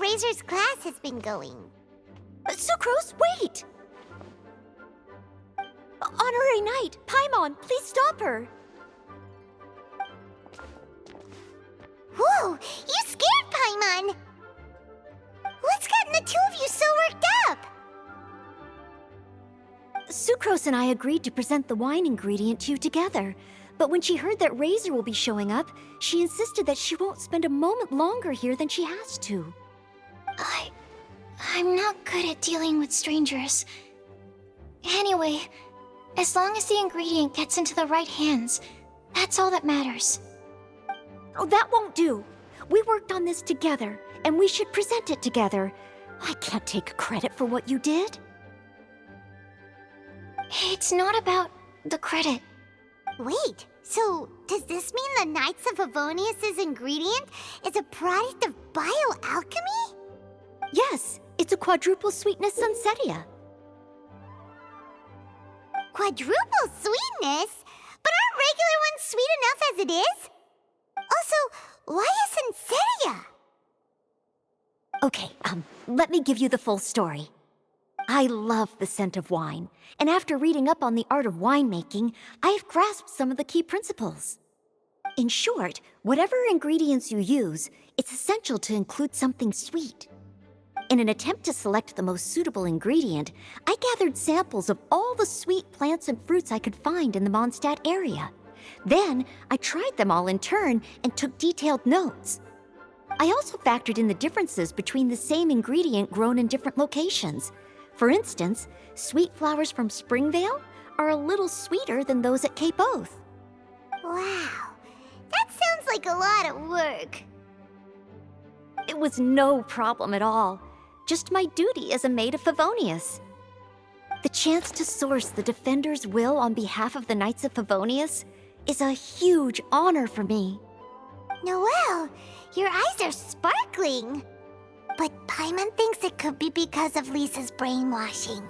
Razor's class has been going? Sucrose, wait! Honorary Knight, Paimon, please stop her! Whoa, you scared Paimon! What's gotten the two of you so worked up? Sucrose and I agreed to present the wine ingredient to you together. But when she heard that Razor will be showing up, she insisted that she won't spend a moment longer here than she has to. I'm not good at dealing with strangers. Anyway, as long as the ingredient gets into the right hands, that's all that matters. Oh, that won't do. We worked on this together, and we should present it together. I can't take credit for what you did. It's not about the credit. Wait, so does this mean the Knights of Favonius' ingredient is a product of bioalchemy? Yes, it's a quadruple sweetness sunsetia. Quadruple sweetness? But aren't regular ones sweet enough as it is? Also, why a sunsetia? Okay, let me give you the full story. I love the scent of wine, and after reading up on the art of winemaking, I have grasped some of the key principles. In short, whatever ingredients you use, it's essential to include something sweet. In an attempt to select the most suitable ingredient, I gathered samples of all the sweet plants and fruits I could find in the Mondstadt area. Then, I tried them all in turn and took detailed notes. I also factored in the differences between the same ingredient grown in different locations. For instance, sweet flowers from Springvale are a little sweeter than those at Cape Oath. Wow, that sounds like a lot of work. It was no problem at all. Just my duty as a maid of Favonius. The chance to source the Defender's will on behalf of the Knights of Favonius is a huge honor for me. Noelle, your eyes are sparkling. But Paimon thinks it could be because of Lisa's brainwashing.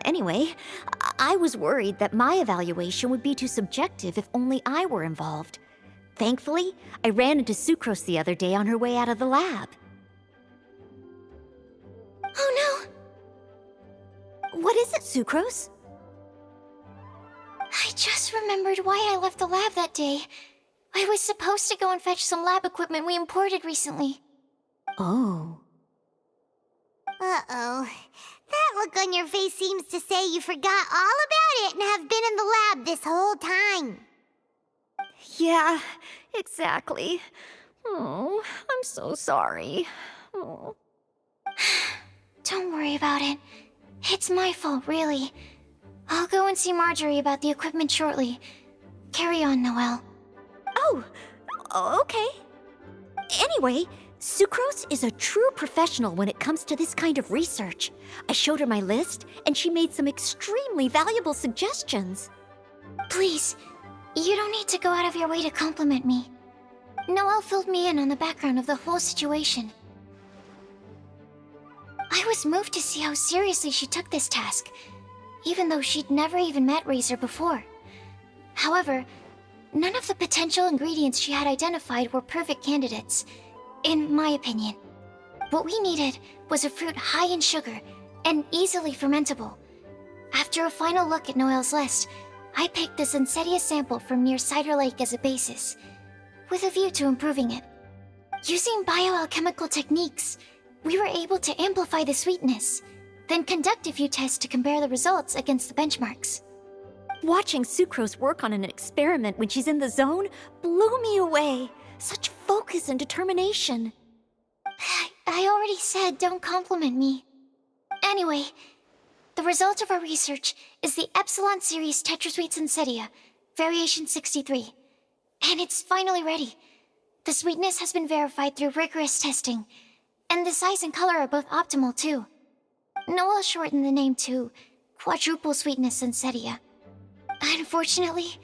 Anyway, I was worried that my evaluation would be too subjective if only I were involved. Thankfully, I ran into Sucrose the other day on her way out of the lab. Oh no! What is it, Sucrose? I just remembered why I left the lab that day. I was supposed to go and fetch some lab equipment we imported recently. Oh. Uh-oh. That look on your face seems to say you forgot all about it and have been in the lab this whole time. Yeah, exactly. Oh, I'm so sorry. Oh. Don't worry about it. It's my fault, really. I'll go and see Marjorie about the equipment shortly. Carry on, Noelle. Oh, okay. Anyway, Sucrose is a true professional when it comes to this kind of research. I showed her my list, and she made some extremely valuable suggestions. Please, you don't need to go out of your way to compliment me. Noelle filled me in on the background of the whole situation. I was moved to see how seriously she took this task, even though she'd never even met Razor before. However, none of the potential ingredients she had identified were perfect candidates, in my opinion. What we needed was a fruit high in sugar and easily fermentable. After a final look at Noelle's list, I picked the Sunsetia sample from near Cider Lake as a basis, with a view to improving it. Using bioalchemical techniques, we were able to amplify the sweetness, then conduct a few tests to compare the results against the benchmarks. Watching Sucrose work on an experiment when she's in the zone blew me away. Such focus and determination. I already said don't compliment me. Anyway, the result of our research is the Epsilon Series Tetrasweet Sunsetia, Variation 63. And it's finally ready. The sweetness has been verified through rigorous testing, and the size and color are both optimal too. Noelle shortened the name to Quadruple Sweetness Sunsetia. Unfortunately,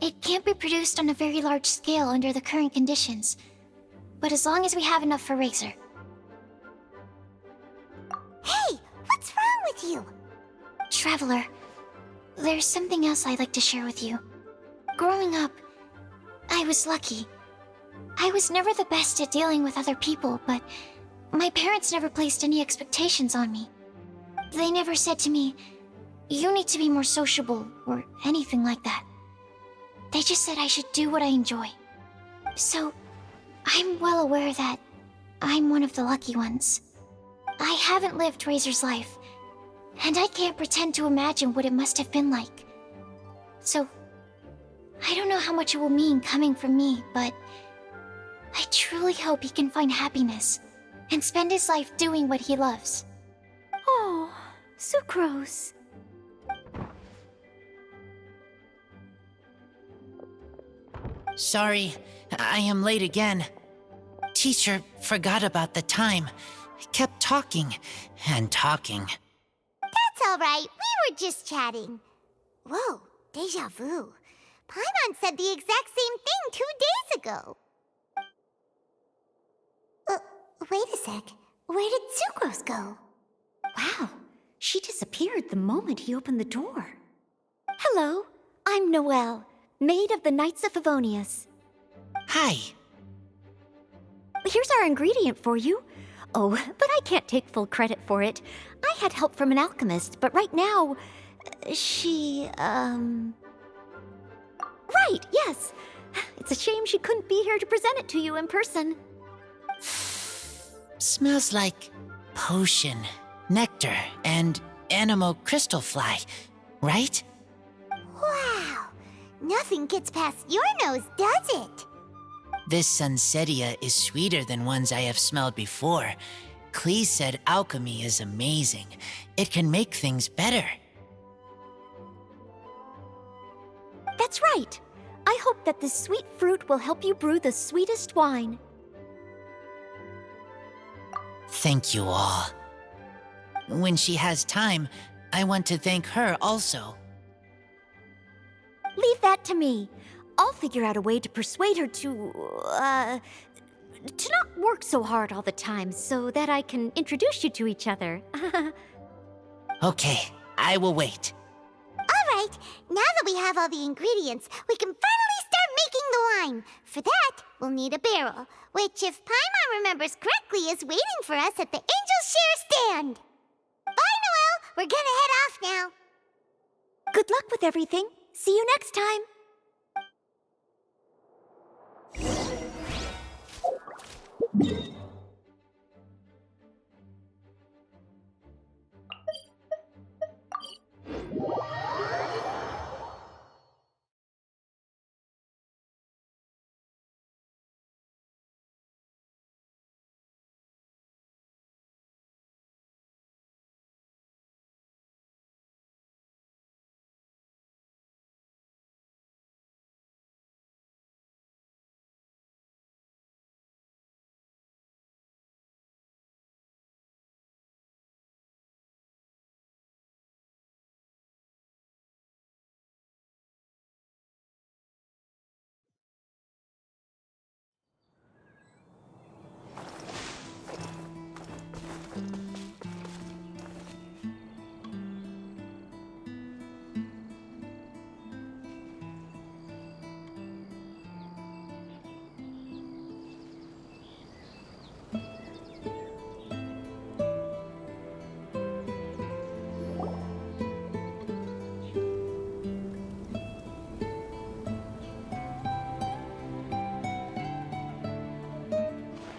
it can't be produced on a very large scale under the current conditions, but as long as we have enough for Razor. Hey, what's wrong with you? Traveler, there's something else I'd like to share with you. Growing up, I was lucky. I was never the best at dealing with other people, but my parents never placed any expectations on me. They never said to me, "You need to be more sociable," or anything like that. They just said I should do what I enjoy. So, I'm well aware that I'm one of the lucky ones. I haven't lived Razor's life, and I can't pretend to imagine what it must have been like. So, I don't know how much it will mean coming from me, but I truly hope he can find happiness and spend his life doing what he loves. Oh, Sucrose. Sorry, I am late again. Teacher forgot about the time. Kept talking and talking. That's all right. We were just chatting. Whoa, deja vu. Paimon said the exact same thing 2 days ago. Wait a sec. Where did Sucrose go? Wow, she disappeared the moment he opened the door. Hello, I'm Noelle, maid of the Knights of Favonius. Hi. Here's our ingredient for you. Oh, but I can't take full credit for it. I had help from an alchemist, but right now, she, Right, yes. It's a shame she couldn't be here to present it to you in person. Smells like potion, nectar, and animal crystal fly, right? Wow. Nothing gets past your nose, does it? This Sunsetia is sweeter than ones I have smelled before. Clee said alchemy is amazing. It can make things better. That's right. I hope that this sweet fruit will help you brew the sweetest wine. Thank you all. When she has time, I want to thank her also. Leave that to me. I'll figure out a way to persuade her to not work so hard all the time so that I can introduce you to each other. Okay, I will wait. All right. Now that we have all the ingredients, we can finally start making the wine. For that, we'll need a barrel, which, if Paimon remembers correctly, is waiting for us at the Angel Share stand. Bye, Noelle. We're gonna head off now. Good luck with everything. See you next time.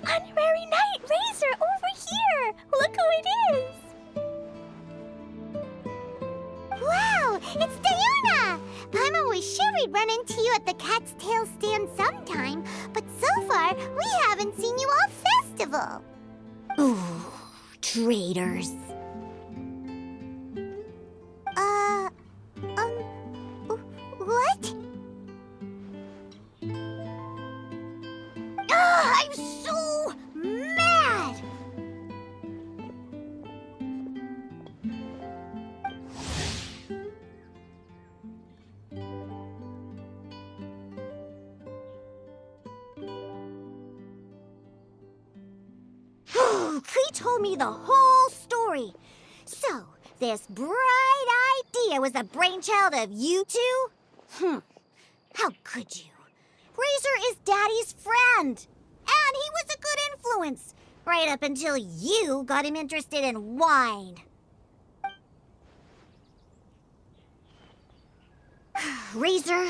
Honorary Knight Razor over here! Look who it is! Wow, it's Diona! Paimon was sure we'd run into you at the Cat's Tail stand sometime, but so far, we haven't seen you all festival. Ooh, traitors. What? Ah, I'm so mad! He told me the whole story. So, this bright idea was the brainchild of you two? How could you? Razor is Daddy's friend. And he was a good influence. Right up until you got him interested in wine. Razor,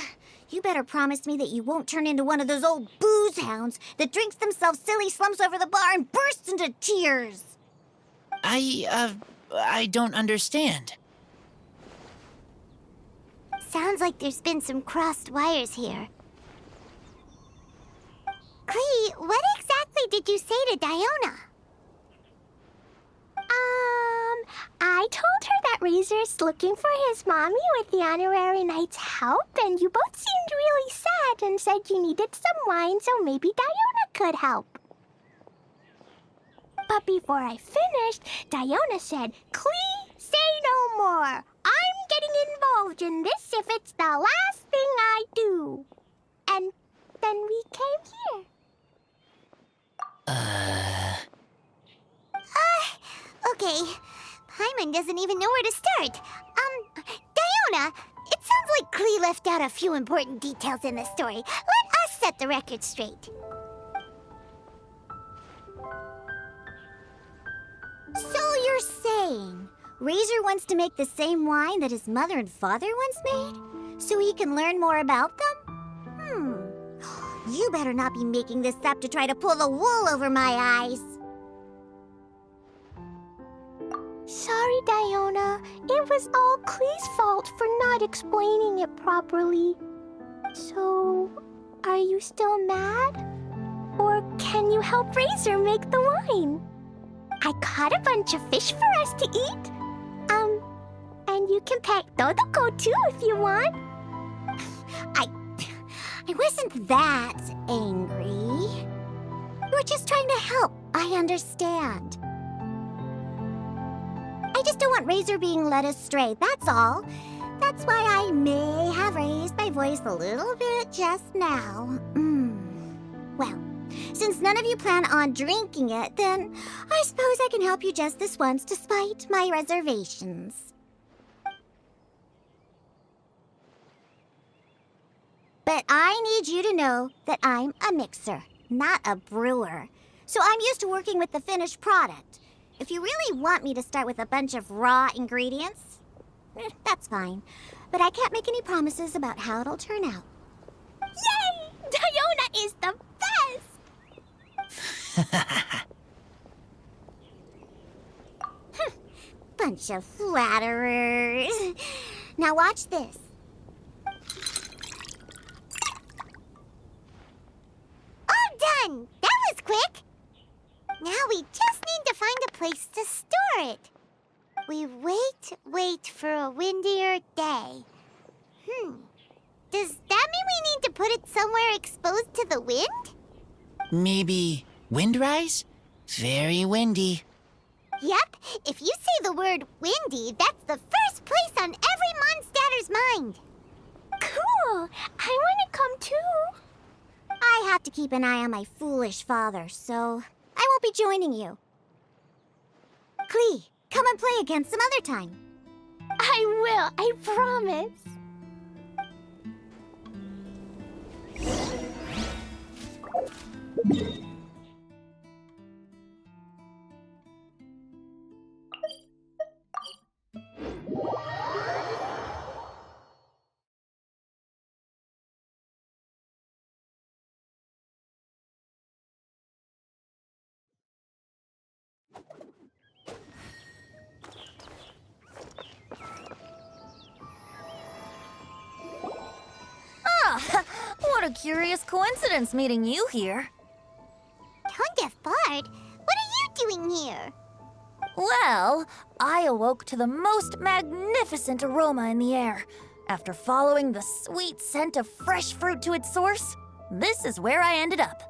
you better promise me that you won't turn into one of those old booze hounds that drinks themselves silly, slumps over the bar, and bursts into tears. I don't understand. Sounds like there's been some crossed wires here. Clee, what exactly did you say to Diona? I told her that Razor's looking for his mommy with the honorary knight's help, and you both seemed really sad and said you needed some wine, so maybe Diona could help. But before I finished, Diona said, "Clee, say no more. I'm getting involved in this if it's the last thing I do." And then we came here. Okay. Paimon doesn't even know where to start. Diona, it sounds like Clee left out a few important details in the story. Let us set the record straight. So you're saying Razor wants to make the same wine that his mother and father once made? So he can learn more about them? You better not be making this up to try to pull the wool over my eyes. Sorry, Diona. It was all Clee's fault for not explaining it properly. So, are you still mad? Or can you help Razor make the wine? I caught a bunch of fish for us to eat. And you can pet Dodoko too if you want. I wasn't that angry. You were just trying to help. I understand. I just don't want Razor being led astray, that's all. That's why I may have raised my voice a little bit just now. Well, since none of you plan on drinking it, then I suppose I can help you just this once despite my reservations. But I need you to know that I'm a mixer, not a brewer. So I'm used to working with the finished product. If you really want me to start with a bunch of raw ingredients, that's fine. But I can't make any promises about how it'll turn out. Yay! Diona is the best! Bunch of flatterers. Now watch this. All done! That was quick! Now we just need to find a place to store it. We wait for a windier day. Does that mean we need to put it somewhere exposed to the wind? Maybe windrise? Very windy. Yep, if you say the word windy, that's the first place on every Mondstatter's mind. Cool! I want to come too. I have to keep an eye on my foolish father, so I won't be joining you. Clee, come and play again some other time. I will, I promise. What a curious coincidence meeting you here. Tone-deaf Bard, what are you doing here? Well, I awoke to the most magnificent aroma in the air. After following the sweet scent of fresh fruit to its source, this is where I ended up.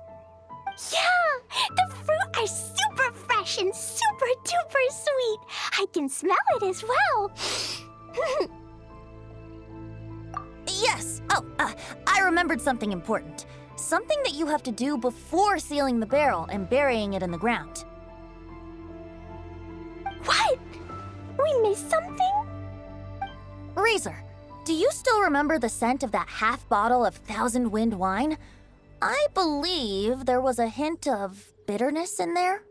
Yeah! The fruit are super fresh and super duper sweet. I can smell it as well. Yes! I remembered something important. Something that you have to do before sealing the barrel and burying it in the ground. What? We missed something? Razor, do you still remember the scent of that half bottle of Thousand Wind wine? I believe there was a hint of bitterness in there.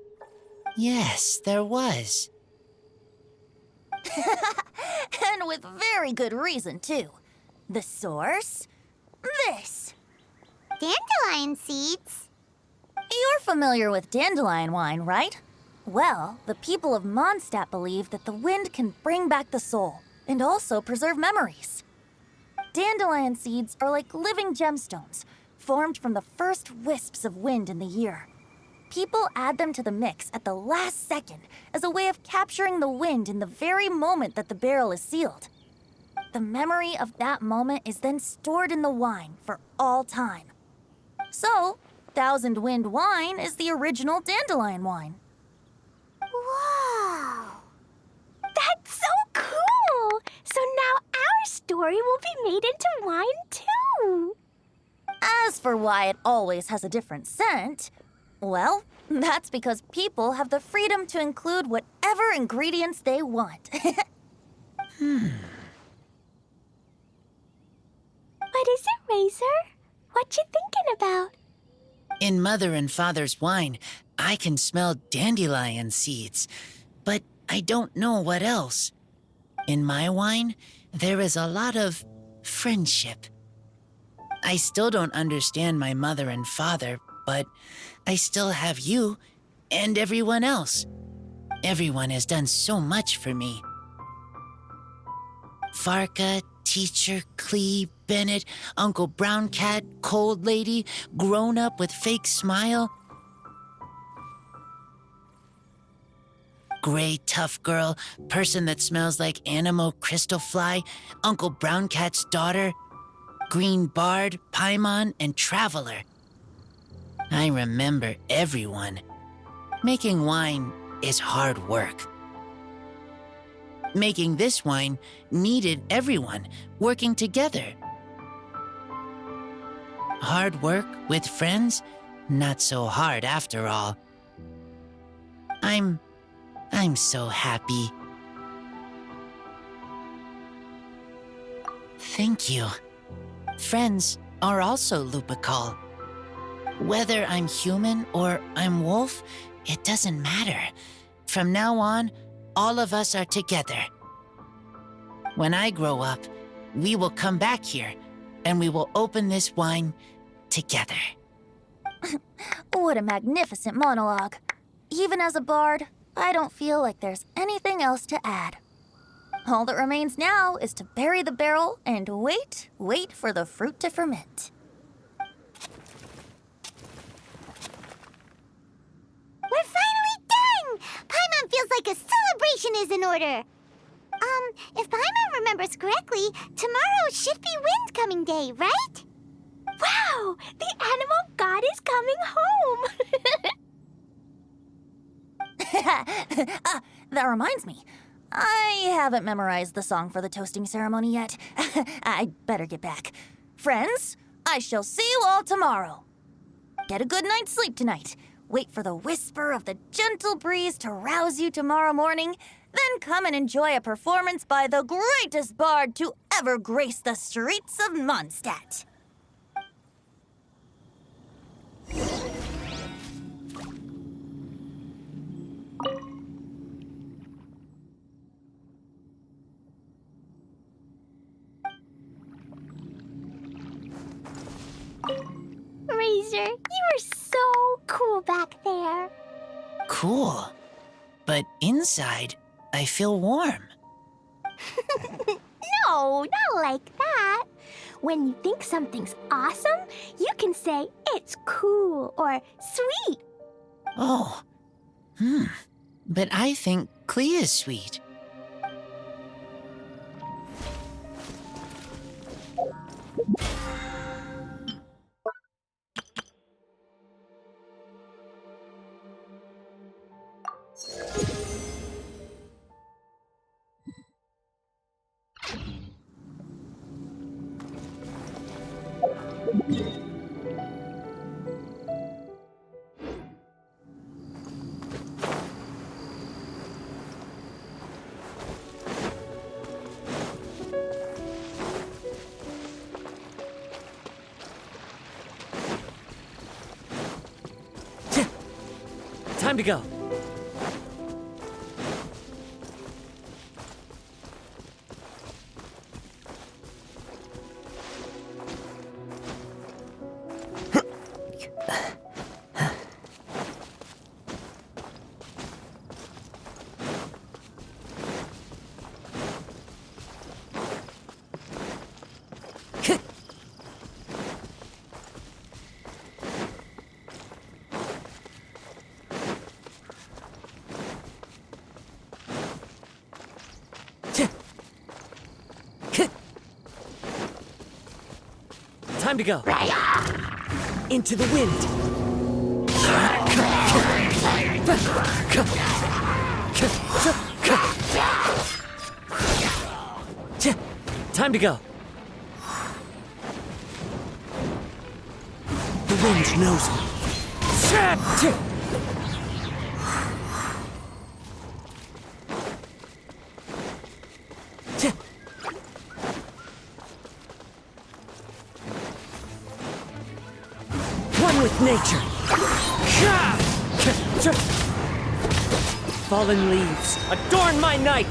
Yes, there was. And with very good reason, too. The source? This. Dandelion seeds? You're familiar with dandelion wine, right? Well, the people of Mondstadt believe that the wind can bring back the soul and also preserve memories. Dandelion seeds are like living gemstones, formed from the first wisps of wind in the year. People add them to the mix at the last second as a way of capturing the wind in the very moment that the barrel is sealed. The memory of that moment is then stored in the wine for all time. So, Thousand Wind wine is the original dandelion wine. Whoa! That's so cool! So now our story will be made into wine too. As for why it always has a different scent, well, that's because people have the freedom to include whatever ingredients they want. What is it, Razor? What you thinking about? In Mother and Father's wine, I can smell dandelion seeds, but I don't know what else. In my wine, there is a lot of friendship. I still don't understand my mother and father, but I still have you and everyone else. Everyone has done so much for me. Farka, Teacher, Clee, Bennett, Uncle Brown Cat, Cold Lady, Grown Up with Fake Smile, Gray Tough Girl, Person that Smells like Animo Crystal Fly, Uncle Brown Cat's Daughter, Green Bard, Paimon, and Traveler. I remember everyone. Making wine is hard work. Making this wine needed everyone working together. Hard work with friends? Not so hard after all. I'm so happy. Thank you. Friends are also lupical. Whether I'm human or I'm wolf, it doesn't matter. From now on, all of us are together. When I grow up, we will come back here, and we will open this wine together. What a magnificent monologue. Even as a bard, I don't feel like there's anything else to add. All that remains now is to bury the barrel and wait for the fruit to ferment. We're finally done! Paimon feels like a celebration is in order. If Paimon remembers correctly, tomorrow should be Wind Coming Day, right? Wow! The animal god is coming home! That reminds me. I haven't memorized the song for the toasting ceremony yet. I'd better get back. Friends, I shall see you all tomorrow. Get a good night's sleep tonight. Wait for the whisper of the gentle breeze to rouse you tomorrow morning. Then come and enjoy a performance by the greatest bard to ever grace the streets of Mondstadt. Razor, you are so cool back there. Cool. But inside, I feel warm. No, not like that. When you think something's awesome, you can say it's cool or sweet. Oh. But I think Clee is sweet. Time to go. Time to go. Into the wind. Time to go. The wind knows me. One with nature. Fallen leaves, adorn my night!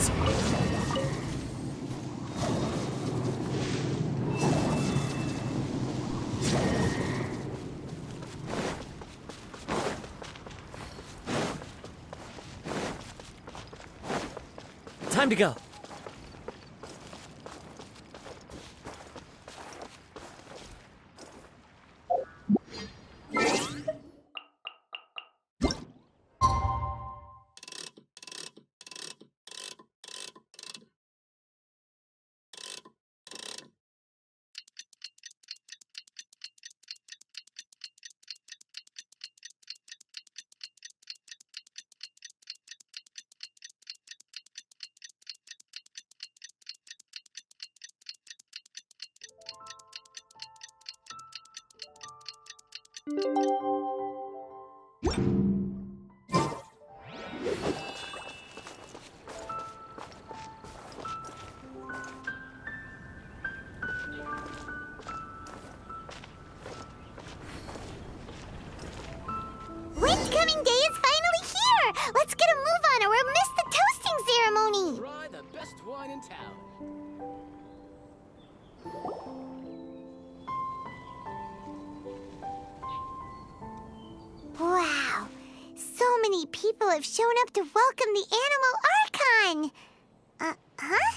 Time to go. Windcoming Day is finally here! Let's get a move on or we'll miss the toasting ceremony! Try the best wine in town. Wow, so many people have shown up to welcome the Animal Archon! Huh?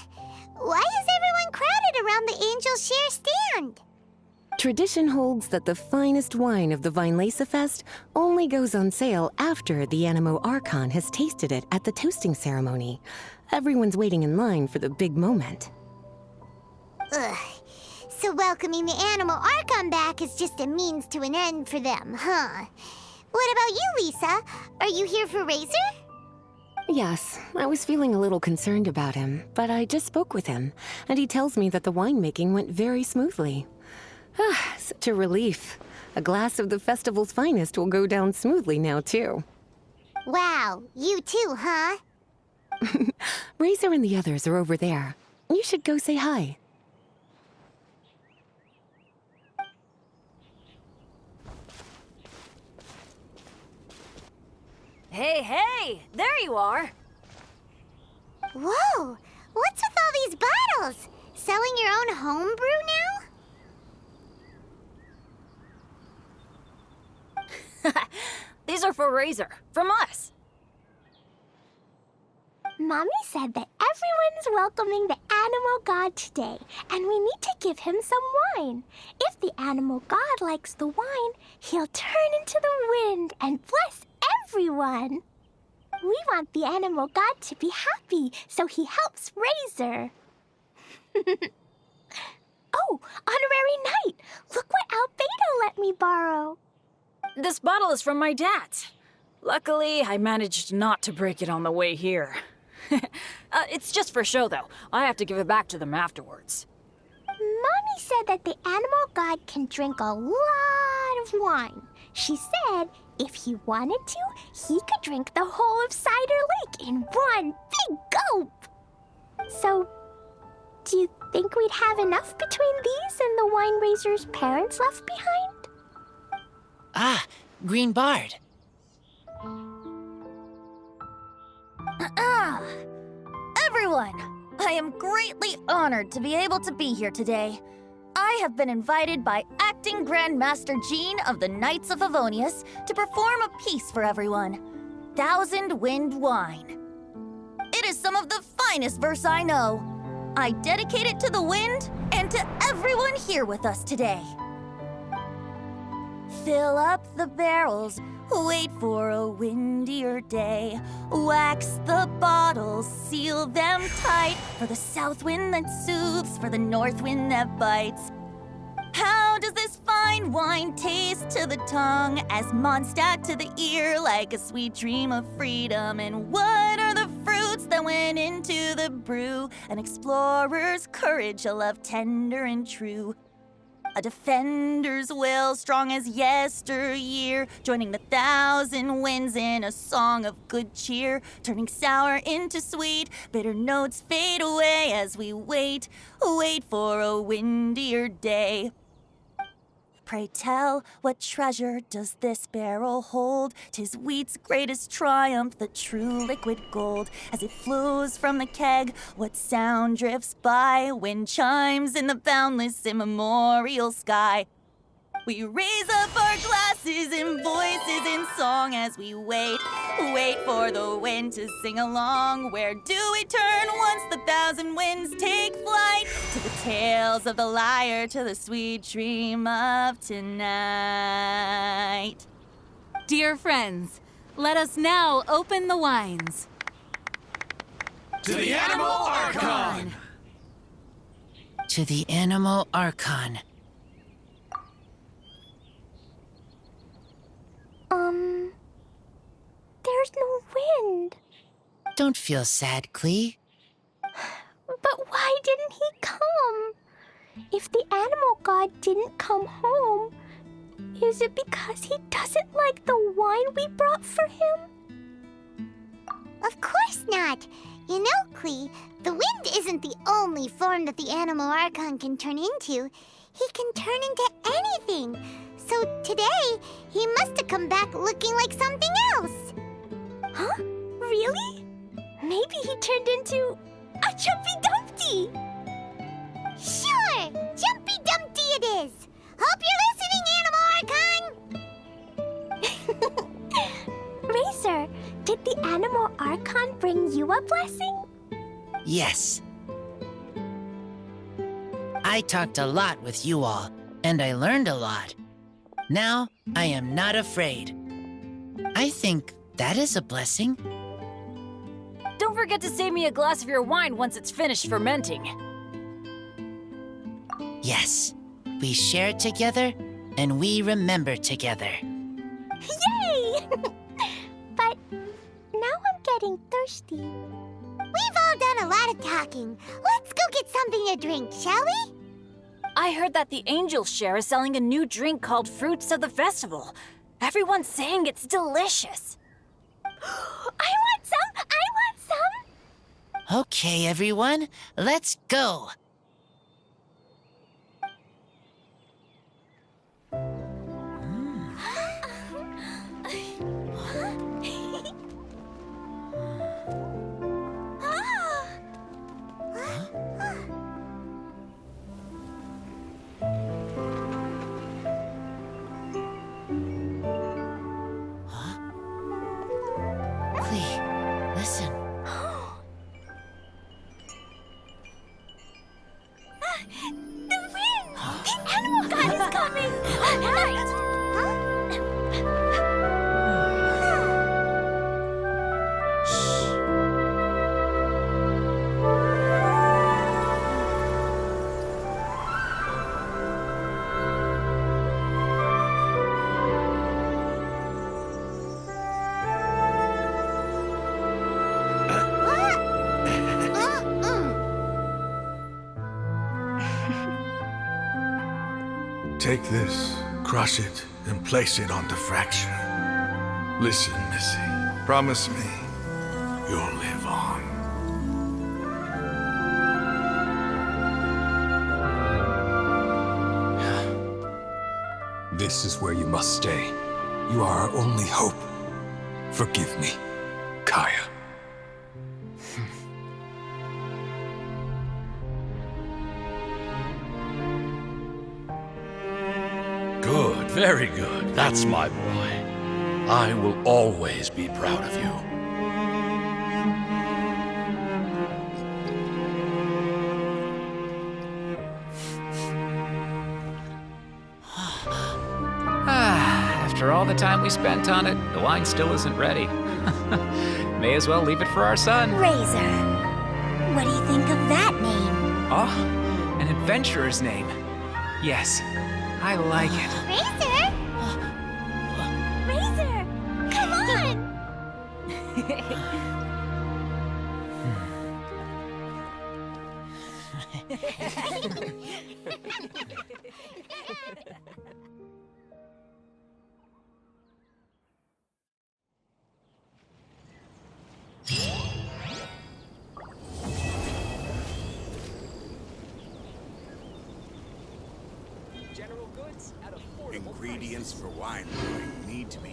Why is everyone crowded around the Angel Share stand? Tradition holds that the finest wine of the Vinelasa Fest only goes on sale after the Animo Archon has tasted it at the toasting ceremony. Everyone's waiting in line for the big moment. Ugh. So welcoming the Animal Archon back is just a means to an end for them, huh? What about you, Lisa? Are you here for Razor? Yes, I was feeling a little concerned about him, but I just spoke with him, and he tells me that the winemaking went very smoothly. Such a relief. A glass of the festival's finest will go down smoothly now, too. Wow, you too, huh? Razor and the others are over there. You should go say hi. Hey, hey! There you are! Whoa! What's with all these bottles? Selling your own homebrew now? These are for Razor, from us. Mommy said that everyone's welcoming the animal god today, and we need to give him some wine. If the animal god likes the wine, he'll turn into the wind and bless everyone. We want the animal god to be happy, so he helps Razor. Oh, honorary knight! Look what Albedo let me borrow. This bottle is from my dad's. Luckily, I managed not to break it on the way here. It's just for show, though. I have to give it back to them afterwards. Mommy said that the animal god can drink a lot of wine. She said if he wanted to, he could drink the whole of Cider Lake in one big gulp. So, do you think we'd have enough between these and the wine raiser's parents left behind? Ah, Green Bard. Everyone, I am greatly honored to be able to be here today. I have been invited by Acting Grandmaster Jean of the Knights of Favonius to perform a piece for everyone, Thousand Wind Wine. It is some of the finest verse I know. I dedicate it to the wind and to everyone here with us today. Fill up the barrels, wait for a windier day. Wax the bottles, seal them tight for the south wind that soothes, for the north wind that bites. How does this fine wine taste to the tongue, as Mondstadt to the ear, like a sweet dream of freedom? And what are the fruits that went into the brew? An explorer's courage, a love tender and true. A defender's will, strong as yesteryear, joining the thousand winds in a song of good cheer, turning sour into sweet, bitter notes fade away as we wait for a windier day. Pray tell, what treasure does this barrel hold? 'Tis wheat's greatest triumph, the true liquid gold. As it flows from the keg, what sound drifts by? Wind chimes in the boundless immemorial sky. We raise up our glasses and voices in song as we wait for the wind to sing along. Where do we turn once the thousand winds take flight? To the tales of the lyre, to the sweet dream of tonight. Dear friends, let us now open the wines. To the Animal Archon! To the Animal Archon. There's no wind. Don't feel sad, Klee. But why didn't he come? If the animal god didn't come home, is it because he doesn't like the wine we brought for him? Of course not. You know, Klee, the wind isn't the only form that the Animal Archon can turn into. He can turn into anything. So today, he must have come back looking like something else. Huh? Really? Maybe he turned into a Jumpy Dumpty. Sure, Jumpy Dumpty it is. Hope you're listening, Animal Archon. Racer, did the Animal Archon bring you a blessing? Yes. I talked a lot with you all, and I learned a lot. Now, I am not afraid. I think that is a blessing. Don't forget to save me a glass of your wine once it's finished fermenting. Yes, we share together, and we remember together. Yay! But now I'm getting thirsty. We've all done a lot of talking. Let's go get something to drink, shall we? I heard that the Angels Share is selling a new drink called Fruits of the Festival. Everyone's saying it's delicious. I want some! I want some! Okay, everyone, let's go. Listen. The wind! The animal god is coming! Right! Take this, crush it, and place it on the fracture. Listen, Missy. Promise me you'll live on. This is where you must stay. You are our only hope. Forgive me, Kaya. Very good. That's my boy. I will always be proud of you. After all the time we spent on it, the wine still isn't ready. May as well leave it for our son. Razor. What do you think of that name? Oh, an adventurer's name. Yes, I like it. Razor? Razor! Come on! Ingredients for wine brewing need to be